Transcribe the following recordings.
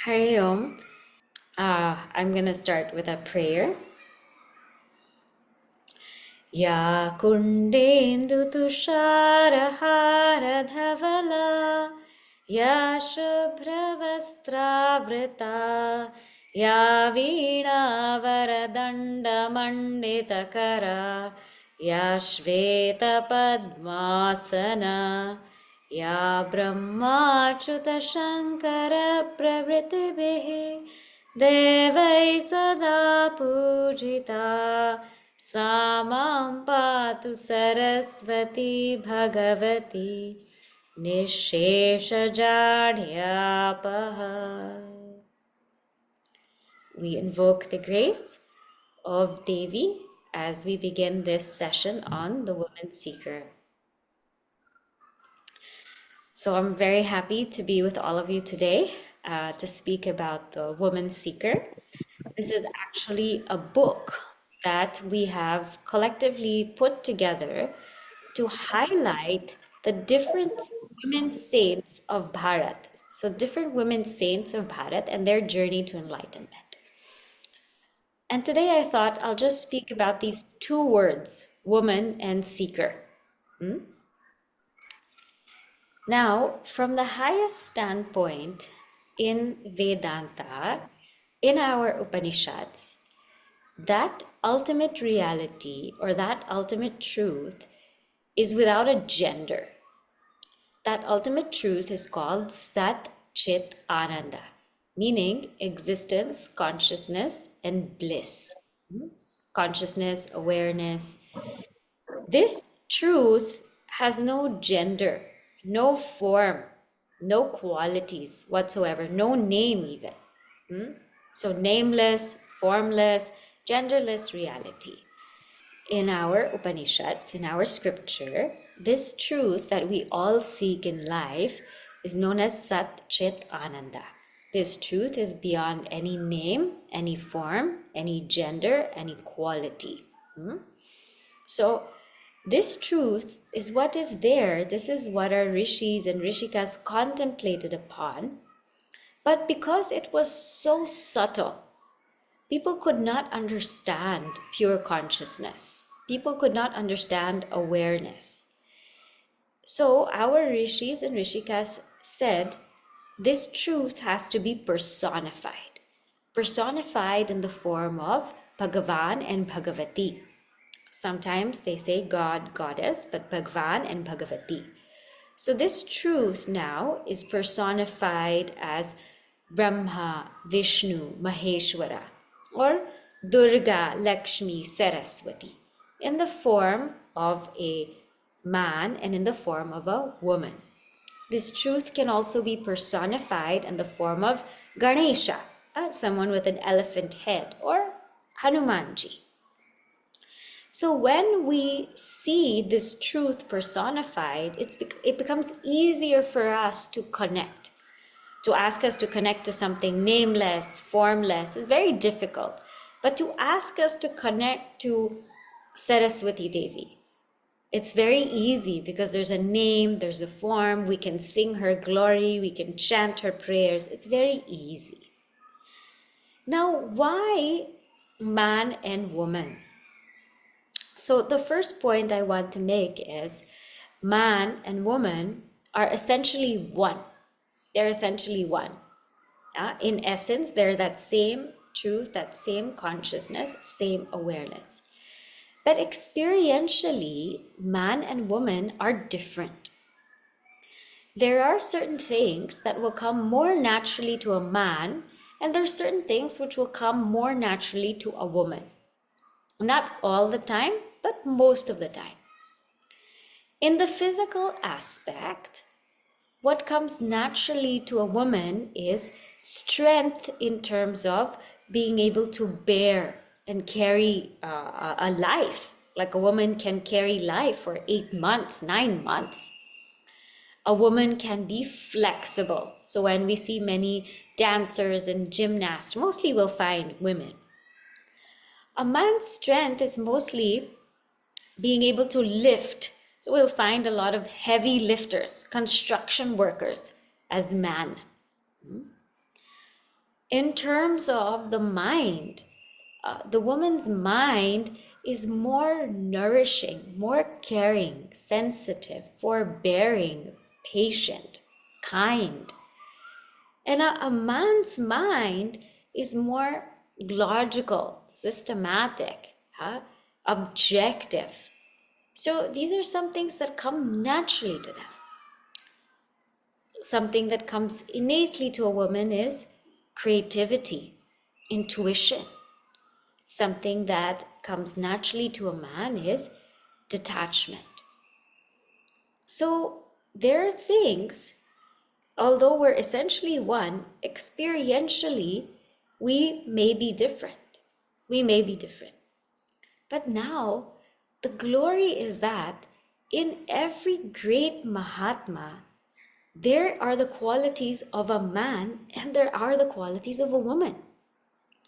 Hari Om. I'm going to start with a prayer. Ya kundendu tushara dhavala ya shubhravastra ya veena varadanda manditakara ya shveta padmasana ya brahmachuta shankara pravritibhi devai sada pujita सा मां पातु Saraswati Bhagwati निःशेषजाड्यापः. We invoke the grace of Devi as we begin this session on the Woman Seeker. So I'm very happy to be with all of you today to speak about the Woman Seeker. This is actually a book that we have collectively put together to highlight the different women saints of Bharat. So, different women saints of Bharat and their journey to enlightenment. And today I thought I'll just speak about these two words, woman and seeker. Now, from the highest standpoint in Vedanta, in our Upanishads, that ultimate reality or that ultimate truth is without a gender. That ultimate truth is called Sat Chit Ananda, meaning existence, consciousness, and bliss. Consciousness, awareness. This truth has no gender, no form, no qualities whatsoever, no name even. So, nameless, formless, genderless reality. In our Upanishads, in our scripture, this truth that we all seek in life is known as Sat Chit Ananda. This truth is beyond any name, any form, any gender, any quality. So, this truth is what is there. This is what our rishis and rishikas contemplated upon. But because it was so subtle, people could not understand pure consciousness. People could not understand awareness. So our rishis and rishikas said this truth has to be personified. Personified in the form of Bhagavan and Bhagavati. Sometimes they say God, Goddess, but Bhagavan and Bhagavati. So this truth now is personified as Brahma, Vishnu, Maheshwara, or Durga, Lakshmi, Saraswati, in the form of a man and in the form of a woman. This truth can also be personified in the form of Ganesha, someone with an elephant head, or Hanumanji. So when we see this truth personified, it becomes easier for us to connect. To ask us to connect to something nameless, formless is very difficult. But to ask us to connect to Saraswati Devi, it's very easy because there's a name, there's a form, we can sing her glory, we can chant her prayers. It's very easy. Now, why man and woman? So the first point I want to make is man and woman are essentially one. They're essentially one. In essence, they're that same truth, that same consciousness, same awareness. But experientially, man and woman are different. There are certain things that will come more naturally to a man, and there are certain things which will come more naturally to a woman. Not all the time, but most of the time. In the physical aspect, what comes naturally to a woman is strength in terms of being able to bear and carry a life. Like a woman can carry life for 8 months, 9 months. A woman can be flexible. So when we see many dancers and gymnasts, mostly we'll find women. A man's strength is mostly being able to lift. So we'll find a lot of heavy lifters, construction workers as man. In terms of the mind, the woman's mind is more nourishing, more caring, sensitive, forbearing, patient, kind. And a man's mind is more logical, systematic, objective. So these are some things that come naturally to them. Something that comes innately to a woman is creativity, intuition. Something that comes naturally to a man is detachment. So there are things, although we're essentially one, experientially, we may be different. We may be different. But now, the glory is that in every great Mahatma, there are the qualities of a man and there are the qualities of a woman.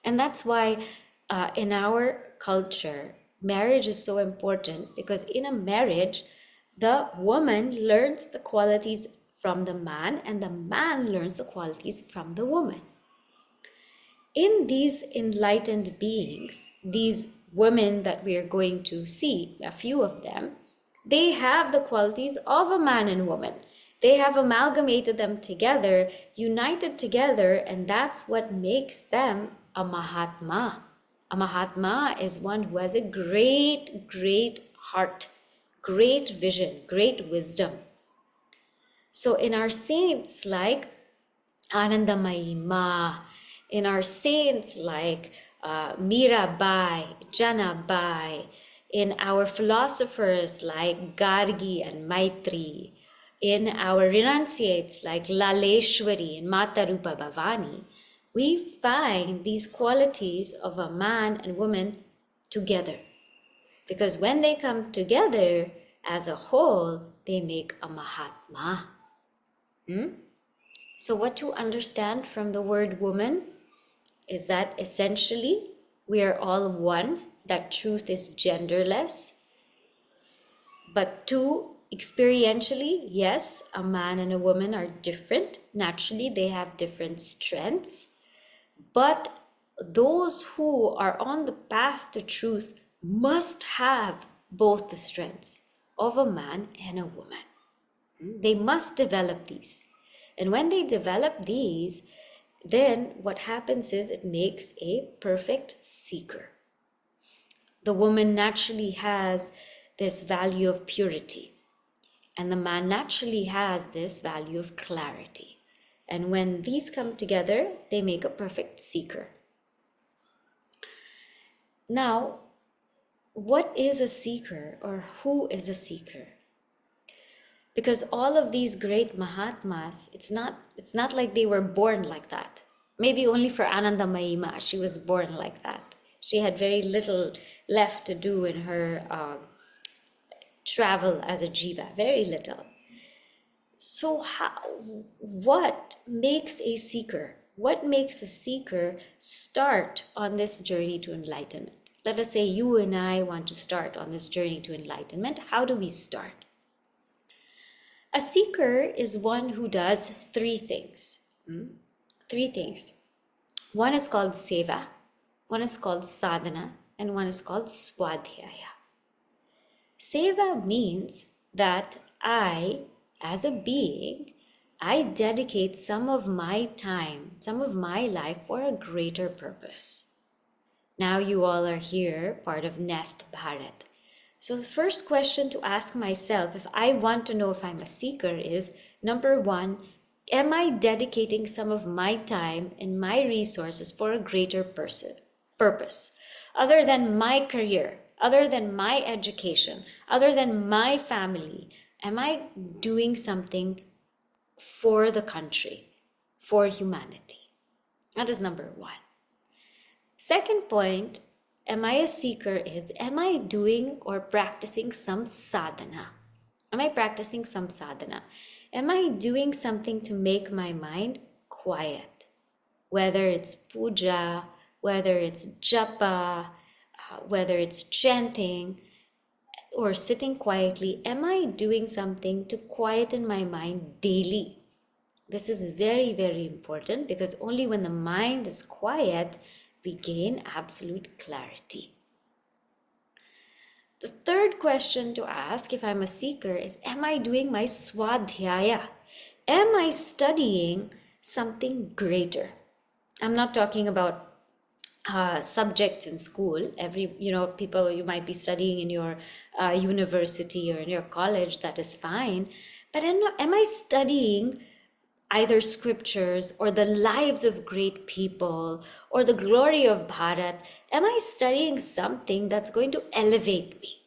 And that's why in our culture, marriage is so important, because in a marriage, the woman learns the qualities from the man and the man learns the qualities from the woman. In these enlightened beings, these women that we are going to see, a few of them, they have the qualities of a man and woman. They have amalgamated them together, united together, and that's what makes them a Mahatma. A Mahatma is one who has a great, great heart, great vision, great wisdom. So in our saints like Anandamayi Ma, in our saints like Mirabai, Janabai, in our philosophers like Gargi and Maitri, in our renunciates like Laleshwari and Mata Rupa Bhavani, we find these qualities of a man and woman together. Because when they come together as a whole, they make a Mahatma. So what to understand from the word woman is that essentially we are all one, that truth is genderless. But two, experientially, yes, a man and a woman are different. Naturally, they have different strengths. But those who are on the path to truth must have both the strengths of a man and a woman. They must develop these. And when they develop these, then what happens is it makes a perfect seeker. The woman naturally has this value of purity, and the man naturally has this value of clarity. And when these come together, they make a perfect seeker. Now, what is a seeker, or who is a seeker? Because all of these great Mahatmas, it's not like they were born like that. Maybe only for Anandamayi Ma, she was born like that. She had very little left to do in her travel as a jiva, very little. So what makes a seeker? What makes a seeker start on this journey to enlightenment? Let us say you and I want to start on this journey to enlightenment. How do we start? A seeker is one who does three things. Three things. One is called seva, one is called sadhana, and one is called swadhyaya. Seva means that I, as a being, I dedicate some of my time, some of my life for a greater purpose. Now you all are here, part of Nest Bharat. So the first question to ask myself, if I want to know if I'm a seeker, is number one, am I dedicating some of my time and my resources for a greater purpose, other than my career, other than my education, other than my family? Am I doing something for the country, for humanity? That is number one. Second point, am I a seeker, is, am I doing or practicing some sadhana? Am I practicing some sadhana? Am I doing something to make my mind quiet? Whether it's puja, whether it's japa, whether it's chanting or sitting quietly, am I doing something to quieten my mind daily? This is very, very important because only when the mind is quiet, we gain absolute clarity. The third question to ask if I'm a seeker is, am I doing my swadhyaya? Am I studying something greater? I'm not talking about subjects in school. People you might be studying in your university or in your college, that is fine. But am I studying either scriptures or the lives of great people or the glory of Bharat? Am I studying something that's going to elevate me?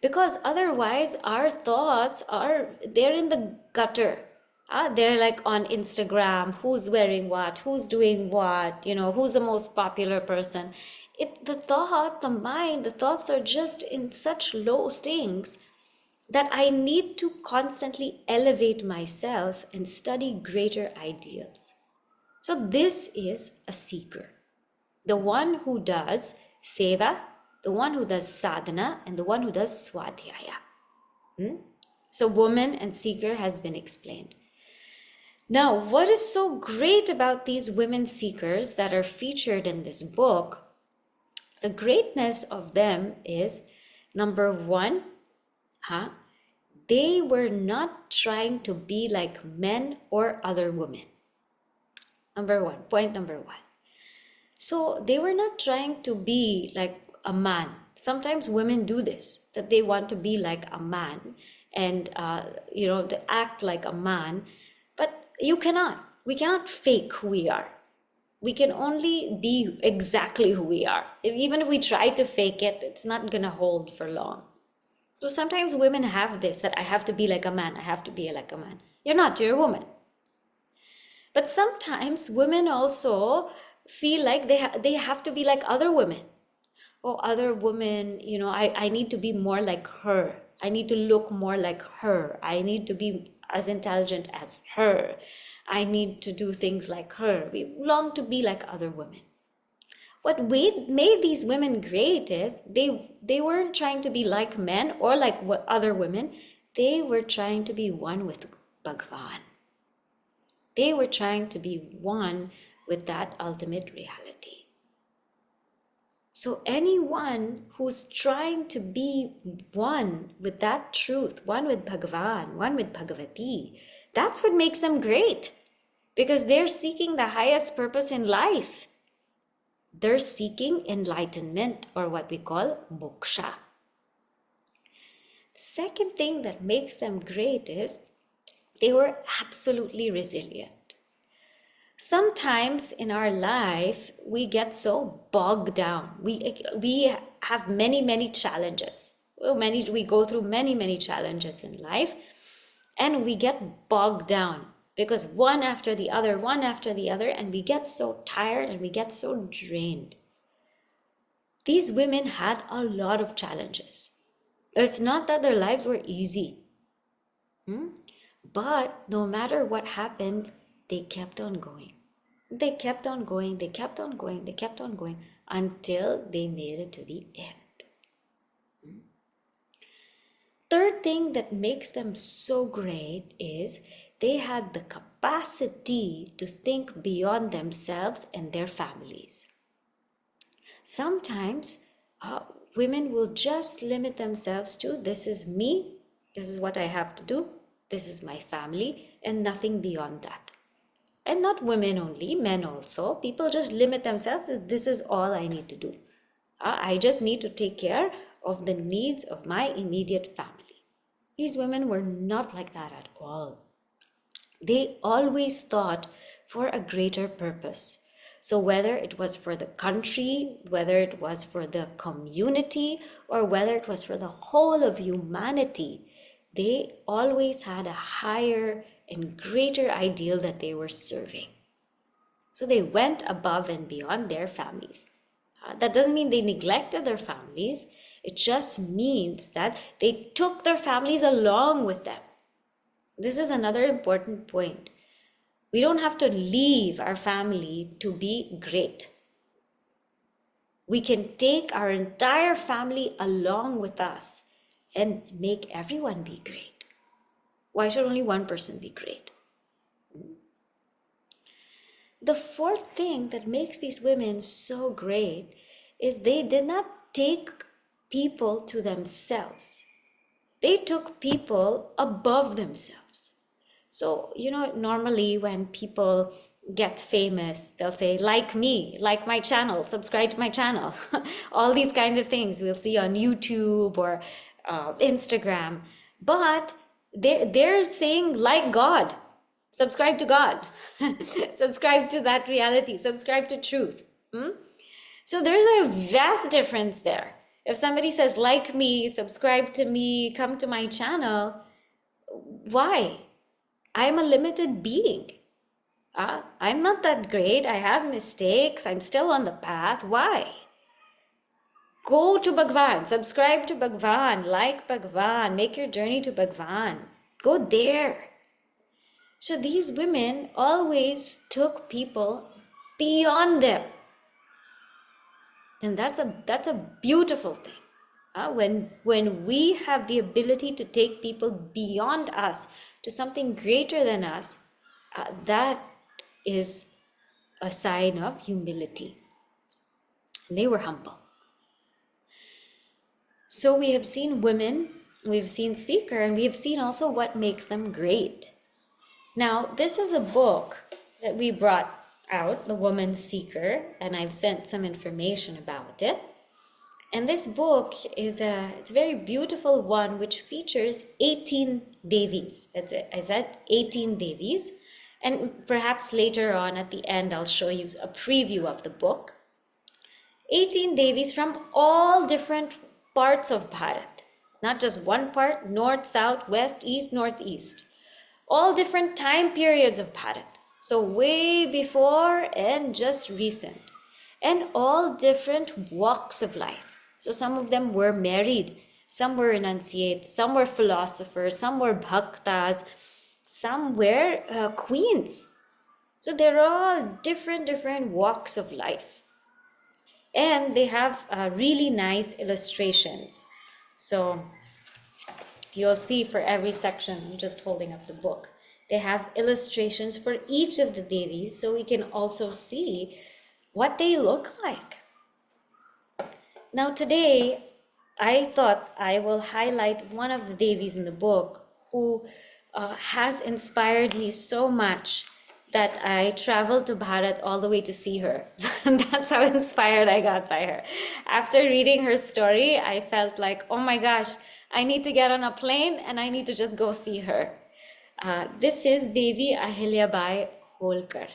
Because otherwise our thoughts they're in the gutter. They're like on Instagram, who's wearing what, who's doing what, who's the most popular person. The thoughts are just in such low things that I need to constantly elevate myself and study greater ideals. So this is a seeker, the one who does seva, the one who does sadhana, and the one who does swadhyaya. So woman and seeker has been explained. Now, what is so great about these women seekers that are featured in this book? The greatness of them is, number one, they were not trying to be like men or other women. Point number one. So they were not trying to be like a man. Sometimes women do this, that they want to be like a man and, to act like a man. But we cannot fake who we are. We can only be exactly who we are. Even if we try to fake it, it's not going to hold for long. So sometimes women have this, that I have to be like a man, I have to be like a man. You're not, you're a woman. But sometimes women also feel like they have to be like other women. Other women, I need to be more like her. I need to look more like her. I need to be as intelligent as her. I need to do things like her. We long to be like other women. What made these women great is they weren't trying to be like men or like other women. They were trying to be one with Bhagavan. They were trying to be one with that ultimate reality. So anyone who's trying to be one with that truth, one with Bhagavan, one with Bhagavati, that's what makes them great, because they're seeking the highest purpose in life. They're seeking enlightenment, or what we call moksha. The second thing that makes them great is they were absolutely resilient. Sometimes in our life, we get so bogged down. We have many challenges. We go through many challenges in life, and we get bogged down because one after the other, and we get so tired and we get so drained. These women had a lot of challenges. It's not that their lives were easy, but no matter what happened, they kept on going. They kept on going until they made it to the end. Third thing that makes them so great is they had the capacity to think beyond themselves and their families. Sometimes women will just limit themselves to, this is me, this is what I have to do, this is my family, and nothing beyond that. And not women only, men also. People just limit themselves, this is all I need to do. I just need to take care of the needs of my immediate family. These women were not like that at all. They always thought for a greater purpose. So whether it was for the country, whether it was for the community, or whether it was for the whole of humanity, they always had a higher and greater ideal that they were serving. So they went above and beyond their families. That doesn't mean they neglected their families. It just means that they took their families along with them. This is another important point. We don't have to leave our family to be great. We can take our entire family along with us and make everyone be great. Why should only one person be great? the fourth thing that makes these women so great is they did not take people to themselves. They took people above themselves. So, normally when people get famous, they'll say, like me, like my channel, subscribe to my channel. All these kinds of things we'll see on YouTube or Instagram. But they're saying, like God, subscribe to God, subscribe to that reality, subscribe to truth. So there's a vast difference there. If somebody says, like me, subscribe to me, come to my channel, why? I'm a limited being. I'm not that great. I have mistakes. I'm still on the path. Why? Go to Bhagwan, subscribe to Bhagwan, like Bhagwan, make your journey to Bhagwan. Go there. So these women always took people beyond them. And that's a beautiful thing. When we have the ability to take people beyond us to something greater than us, that is a sign of humility. They were humble. So we have seen women, we've seen seeker, and we have seen also what makes them great. Now, this is a book that we brought out, The Woman Seeker, and I've sent some information about it. And this book it's a very beautiful one which features 18 Devis. I said 18 Devis. And perhaps later on at the end, I'll show you a preview of the book. 18 Devis from all different parts of Bharat. Not just one part, north, south, west, east, northeast. All different time periods of Bharat. So way before and just recent. And all different walks of life. So some of them were married, some were renunciates, some were philosophers, some were bhaktas, some were queens. So they're all different walks of life. And they have really nice illustrations. So you'll see for every section, I'm just holding up the book, they have illustrations for each of the Devis so we can also see what they look like. Now today, I thought I will highlight one of the Devis in the book who has inspired me so much that I traveled to Bharat all the way to see her. That's how inspired I got by her. After reading her story, I felt like, oh my gosh, I need to get on a plane and I need to just go see her. This is Devi Ahilyabai Holkar.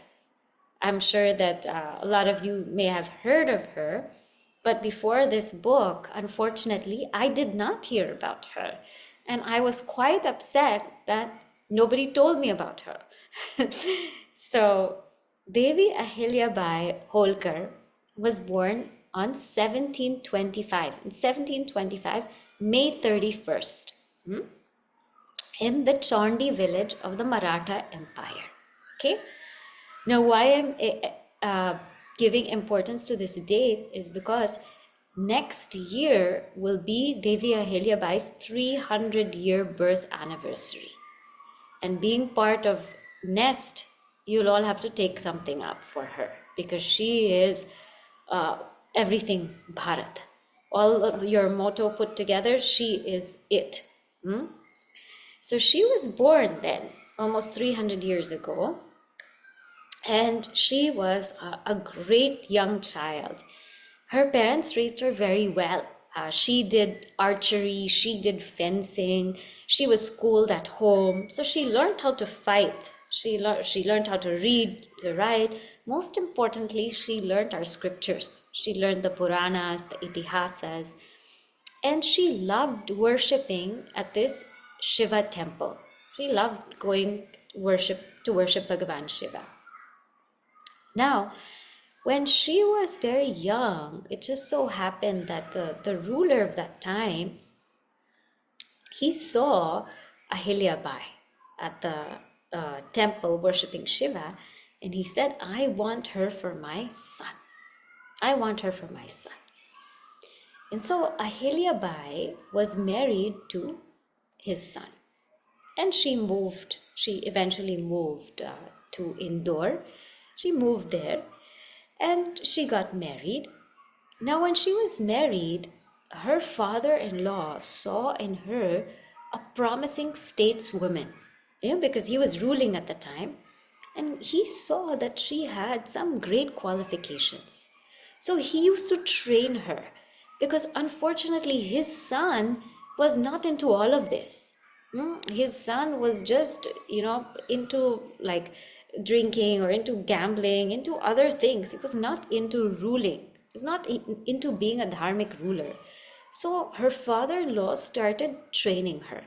I'm sure that a lot of you may have heard of her. But before this book, unfortunately, I did not hear about her. And I was quite upset that nobody told me about her. So, Devi Ahilyabai Holkar was born on 1725. In 1725, May 31st, in the Chandi village of the Maratha Empire. Okay? Now, why I'm giving importance to this date is because next year will be Devi Ahilyabai's 300-year birth anniversary. And being part of Nest, you'll all have to take something up for her because she is everything Bharat. All of your motto put together, she is it. So she was born then, almost 300 years ago. And she was a great young child. Her parents raised her very well. She did archery, she did fencing, she was schooled at home. So she learned how to fight. She learned how to read, to write. Most importantly, she learned our scriptures. She learned the Puranas, the Itihasas. And she loved worshipping at this Shiva temple. She loved going to worship Bhagavan Shiva. Now, when she was very young, it just so happened that the ruler of that time, he saw Ahilyabai at the temple worshipping Shiva, and he said, I want her for my son. I want her for my son. And so Ahilyabai was married to his son. And she eventually moved to Indore. She moved there and she got married. Now, when she was married, her father-in-law saw in her a promising stateswoman, because he was ruling at the time, and he saw that she had some great qualifications. So he used to train her because unfortunately his son was not into all of this. His son was just, into like drinking or into gambling, into other things. He was not into ruling. He was not into being a dharmic ruler. So her father-in-law started training her.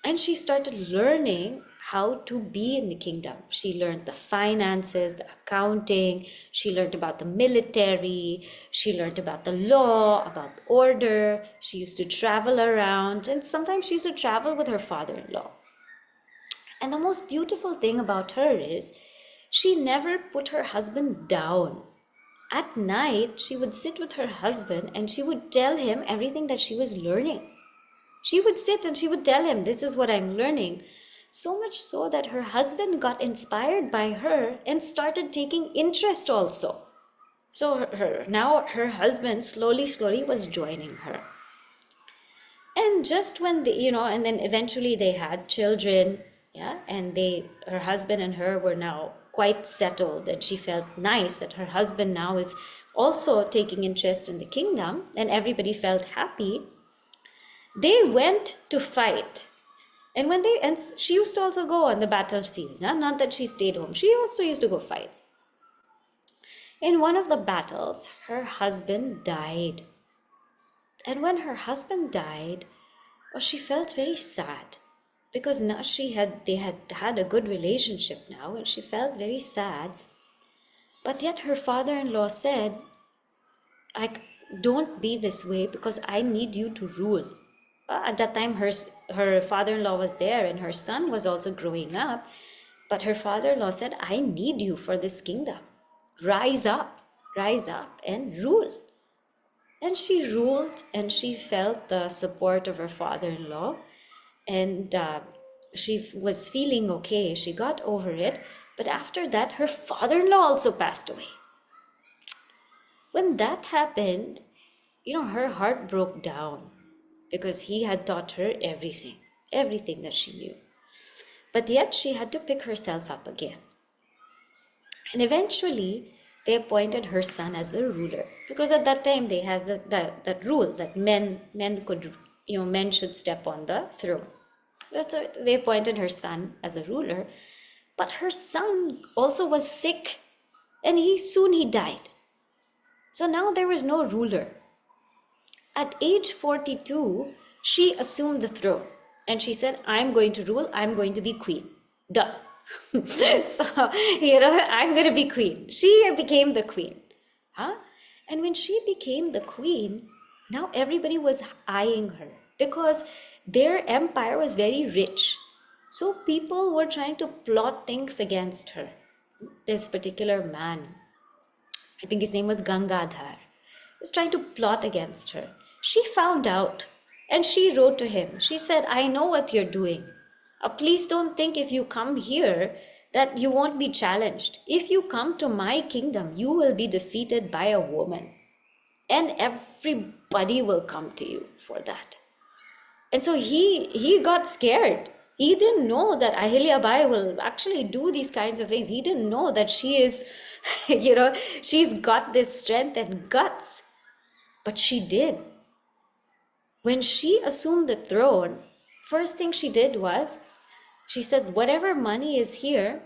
And she started learning how to be in the kingdom. She learned the finances, the accounting, she learned about the military, she learned about the law, about order. She used to travel around, and sometimes she used to travel with her father-in-law. And the most beautiful thing about her is she never put her husband down. At night, she would sit with her husband and she would tell him everything that she was learning. She would sit and she would tell him, this is what I'm learning. So much so that her husband got inspired by her and started taking interest also. So now her husband slowly was joining her. And just when and then eventually they had children, yeah, and her husband and her were now quite settled, and she felt nice that her husband now is also taking interest in the kingdom, and everybody felt happy. They went to fight. And she used to also go on the battlefield, not that she stayed home. She also used to go fight. In one of the battles, her husband died. And when her husband died, she felt very sad because now they had a good relationship now, and she felt very sad. But yet her father-in-law said, don't be this way because I need you to rule. At that time, her father-in-law was there and her son was also growing up. But her father-in-law said, I need you for this kingdom. Rise up and rule. And she ruled, and she felt the support of her father-in-law. And she was feeling okay. She got over it. But after that, her father-in-law also passed away. When that happened, her heart broke down because he had taught her everything that she knew. But yet she had to pick herself up again. And eventually they appointed her son as the ruler, because at that time they had that rule that men should step on the throne. So they appointed her son as a ruler, but her son also was sick, and soon he died. So now there was no ruler. At age 42, she assumed the throne and she said, I'm going to rule, I'm going to be queen. Duh. So, I'm going to be queen. She became the queen. And when she became the queen, now everybody was eyeing her because their empire was very rich. So people were trying to plot things against her. This particular man, I think his name was Gangadhar, was trying to plot against her. She found out and she wrote to him. She said, I know what you're doing. Please don't think if you come here that you won't be challenged. If you come to my kingdom, you will be defeated by a woman. And everybody will come to you for that. And so he got scared. He didn't know that Ahilyabai will actually do these kinds of things. He didn't know that she is, she's got this strength and guts. But she did. When she assumed the throne, first thing she did was, she said, whatever money is here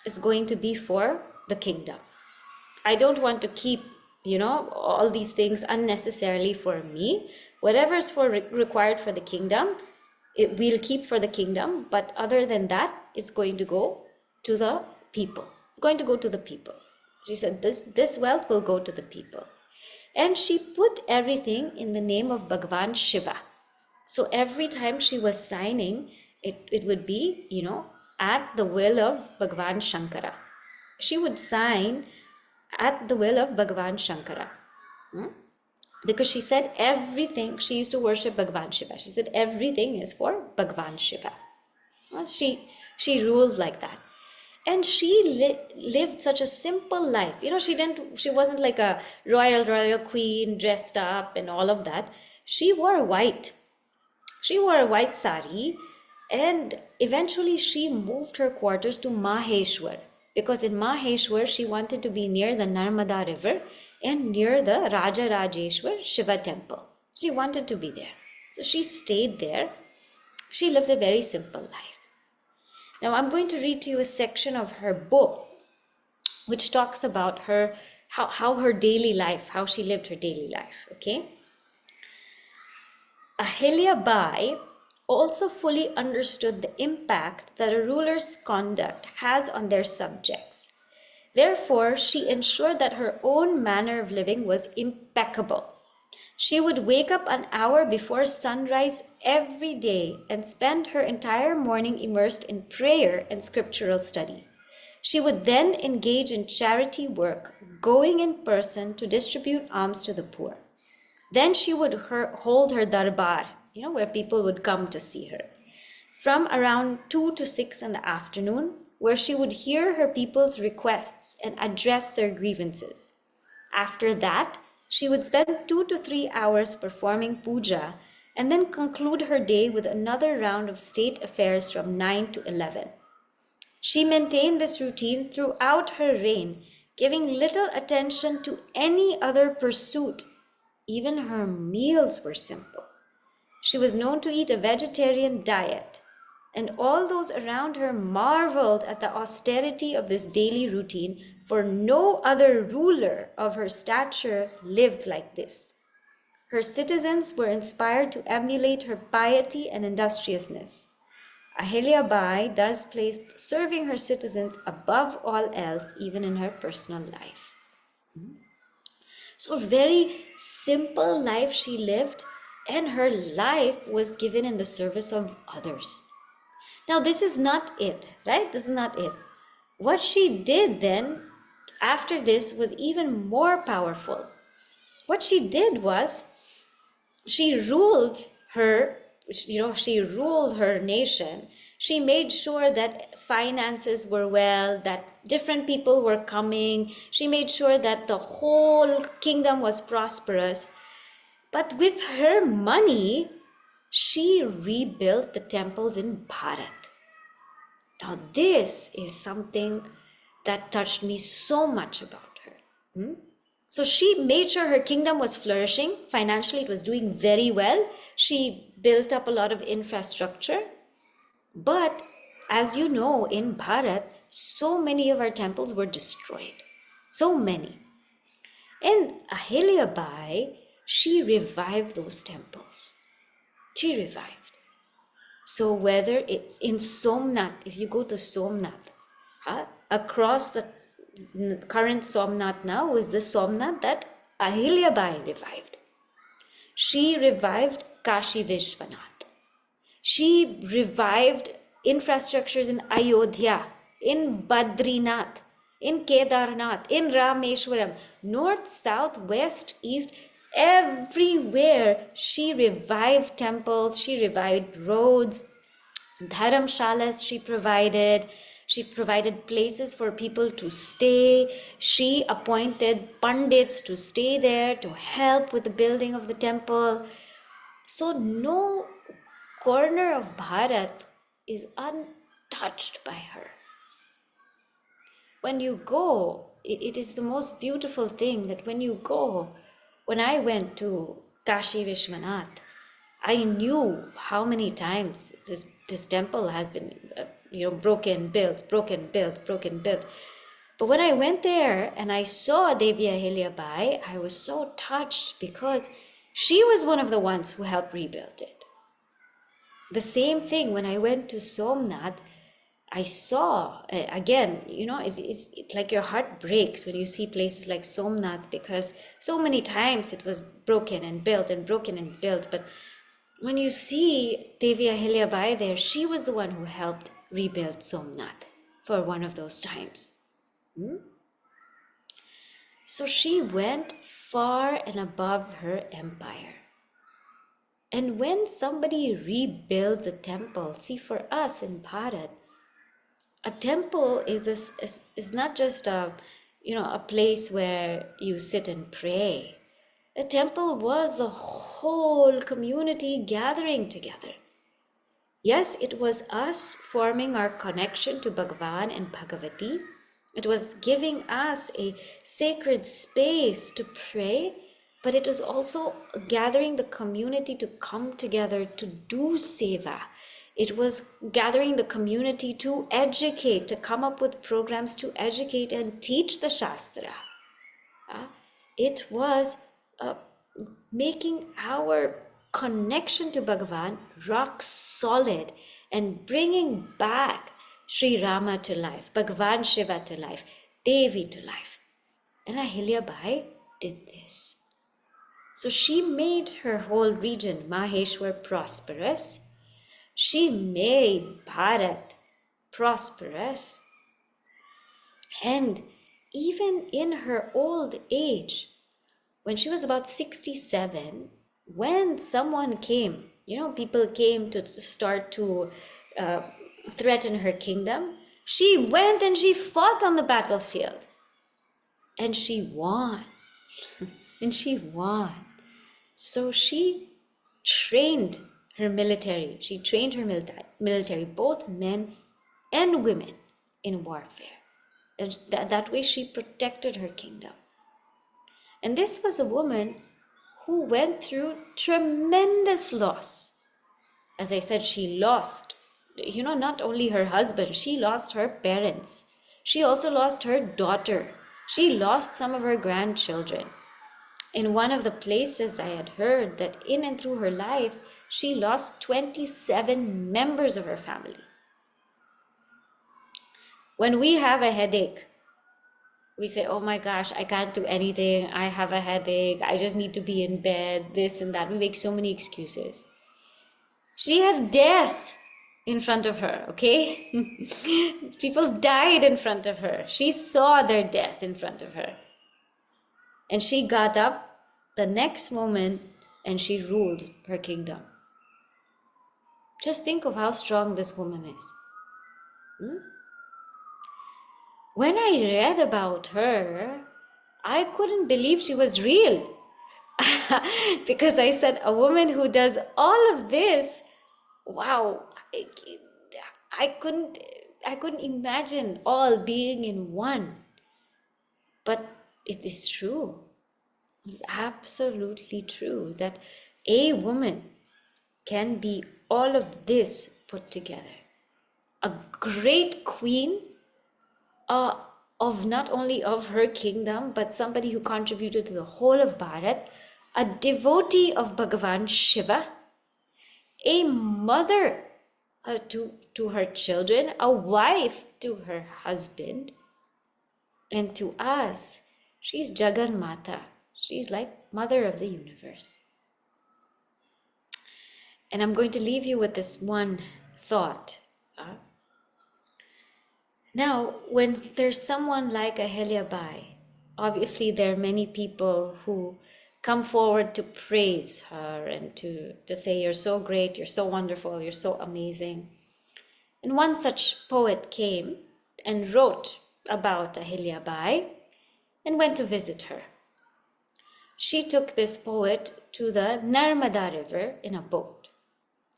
is going to be for the kingdom. I don't want to keep, all these things unnecessarily for me. Whatever is required for the kingdom, we'll keep for the kingdom. But other than that, it's going to go to the people. It's going to go to the people. She said, this wealth will go to the people. And she put everything in the name of Bhagavan Shiva. So every time she was signing, it would be, at the will of Bhagavan Shankara. She would sign at the will of Bhagavan Shankara. Because she said everything, she used to worship Bhagavan Shiva. She said everything is for Bhagavan Shiva. Well, she ruled like that. And she lived such a simple life. She wasn't like a royal queen dressed up and all of that. She wore white. She wore a white sari, and eventually she moved her quarters to Maheshwar, because in Maheshwar she wanted to be near the Narmada river and near the Raja Rajeshwar Shiva temple. She wanted to be there. So she stayed there. She lived a very simple life. Now I'm going to read to you a section of her book which talks about her, how her daily life, how she lived her daily life. Okay. Ahilya Bai also fully understood the impact that a ruler's conduct has on their subjects. Therefore, she ensured that her own manner of living was impeccable. She would wake up an hour before sunrise every day and spend her entire morning immersed in prayer and scriptural study. She would then engage in charity work, going in person to distribute alms to the poor. Then she would hold her darbar, where people would come to see her, from around 2 to 6 in the afternoon, where she would hear her people's requests and address their grievances. After that, she would spend 2 to 3 hours performing puja and then conclude her day with another round of state affairs from 9 to 11. She maintained this routine throughout her reign, giving little attention to any other pursuit. Even her meals were simple. She was known to eat a vegetarian diet, and all those around her marveled at the austerity of this daily routine, for no other ruler of her stature lived like this. Her citizens were inspired to emulate her piety and industriousness. Ahilya Bai thus placed serving her citizens above all else, even in her personal life. So, very simple life she lived, and her life was given in the service of others. Now, this is not it, right? This is not it. What she did then, after this, was even more powerful. What she did was she ruled she ruled her nation. She made sure that finances were well, that different people were coming. She made sure that the whole kingdom was prosperous. But with her money, she rebuilt the temples in Bharat. Now, this is something that touched me so much about her. So she made sure her kingdom was flourishing. Financially, it was doing very well. She built up a lot of infrastructure. But as you know, in Bharat, so many of our temples were destroyed. So many. And Ahilya Bai, she revived those temples. She revived. So whether it's in Somnath, if you go to Somnath, across the current Somnath now is the Somnath that Ahilya Bai revived. She revived Kashi Vishwanath. She revived infrastructures in Ayodhya, in Badrinath, in Kedarnath, in Rameshwaram, north, south, west, east, everywhere she revived temples, she revived roads, dharamshalas she provided. She provided places for people to stay. She appointed pandits to stay there to help with the building of the temple. So no corner of Bharat is untouched by her. When you go, it is the most beautiful thing that when I went to Kashi Vishwanath, I knew how many times this temple has been, broken, built. But when I went there and I saw Devi Ahilya Bai, I was so touched because she was one of the ones who helped rebuild it. The same thing when I went to Somnath, I saw again, it's like your heart breaks when you see places like Somnath, because so many times it was broken and built and broken and built. But when you see Devi Ahilya Bai there, she was the one who helped rebuild Somnath for one of those times. So she went far and above her empire. And when somebody rebuilds a temple, see, for us in Bharat, a temple is not just a place where you sit and pray. A temple was the whole community gathering together. Yes, it was us forming our connection to Bhagavan and Bhagavati. It was giving us a sacred space to pray, but it was also gathering the community to come together to do seva. It was gathering the community to educate, to come up with programs to educate and teach the Shastra. It was making our connection to Bhagavan rock solid and bringing back Sri Rama to life, Bhagavan Shiva to life, Devi to life. And Ahilya Bai did this. So she made her whole region, Maheshwar, prosperous. She made Bharat prosperous. And even in her old age, when she was about 67, when someone came, people came to start to threaten her kingdom, she went and she fought on the battlefield. And she won. And she won. So she trained her military. She trained her military, both men and women, in warfare. And that way she protected her kingdom. And this was a woman who went through tremendous loss. As I said, she lost, not only her husband, she lost her parents. She also lost her daughter. She lost some of her grandchildren. In one of the places I had heard that in and through her life, she lost 27 members of her family. When we have a headache, we say, oh my gosh, I can't do anything. I have a headache. I just need to be in bed, this and that. We make so many excuses. She had death in front of her, okay? People died in front of her. She saw their death in front of her. And she got up the next moment and she ruled her kingdom. Just think of how strong this woman is. When I read about her, I couldn't believe she was real. Because I said, a woman who does all of this, wow, I couldn't imagine all being in one. But it is true. It's absolutely true that a woman can be all of this put together. A great queen of not only of her kingdom, but somebody who contributed to the whole of Bharat, a devotee of Bhagavan Shiva, a mother to her children, a wife to her husband, and to us, she's Jagan Mata. She's like mother of the universe. And I'm going to leave you with this one thought. Now, when there's someone like Ahilya Bai, obviously there are many people who come forward to praise her and to say, you're so great, you're so wonderful, you're so amazing. And one such poet came and wrote about Ahilya Bai and went to visit her. She took this poet to the Narmada River in a boat.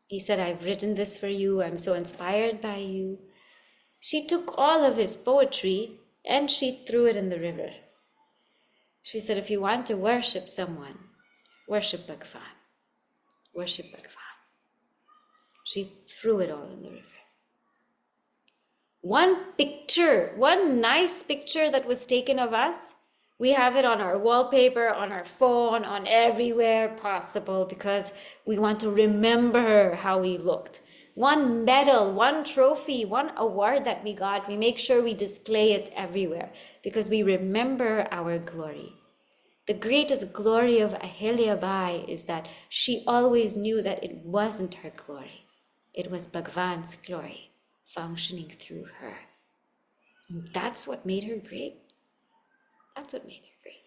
He said, I've written this for you, I'm so inspired by you. She took all of his poetry and she threw it in the river. She said, if you want to worship someone, worship Bhagavan. Worship Bhagavan. She threw it all in the river. One picture, one nice picture that was taken of us, we have it on our wallpaper, on our phone, on everywhere possible because we want to remember how we looked. One medal, one trophy, one award that we got, we make sure we display it everywhere because we remember our glory. The greatest glory of Ahilya Bai is that she always knew that it wasn't her glory. It was Bhagavan's glory functioning through her. And that's what made her great. That's what made her great.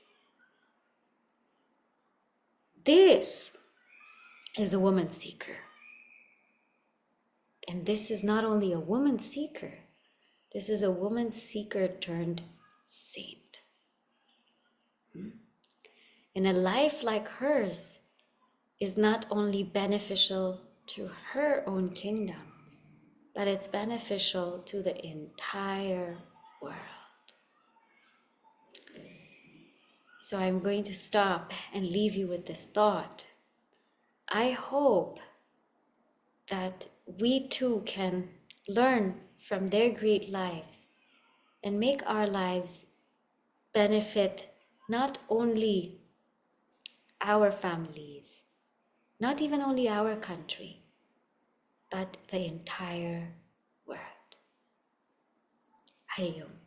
This is a woman seeker. And this is not only a woman seeker, This is a woman seeker turned saint. And a life like hers is not only beneficial to her own kingdom, but it's beneficial to the entire world. So I'm going to stop and leave you with this thought. I hope that we too can learn from their great lives and make our lives benefit not only our families, not even only our country, but the entire world. Hari Om.